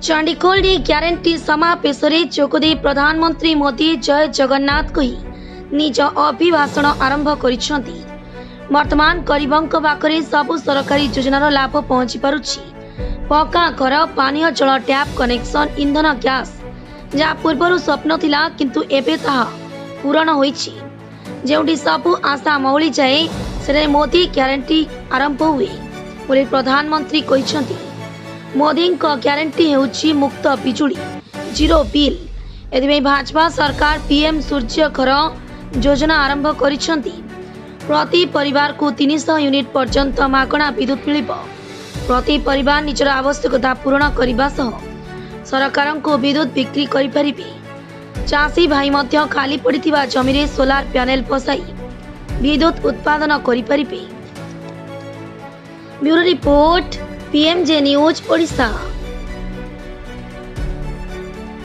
Chandigarh guarantee समावेश जोगदे प्रधानमंत्री मोदी जय जगन्नाथ कही निज अभिभाषण आरंभ करिसेंती। वर्तमान गरीबों पाखरे सबु सरकारी योजनार लाभ पहुंची पारुछि। पक्का घर, पानीय जल टैप कनेक्शन, इंधन, गैस जहाँ पूर्वर स्वप्न थिला किंतु एबे ताहा पूरण होईछि। जेउठी सबु आशा मौली जाए से मोदी ग्यारंटी आरंभ हुए बोली प्रधानमंत्री कहिसेंती। मोदी ग्यारंटी हेउछि मुक्त बिजुली, जीरो बिल। एथिପାଇଁ भाजपा सरकार पीएम सूर्य घर योजना आरंभ करिसेंती। प्रति परिवार को 300 यूनिट पर्यंत मागणा विद्युत मिलिब। प्रति परिवार निजर आवश्यकता पूरण करने सह सरकार को विद्युत बिक्री करि परिबे। चाषी भाई मध्य खाली पड़िथिबा जमीरे सोलार पैनल बसाई विद्युत उत्पादन करि परिबे। Bureau report, PMJ news Odisha.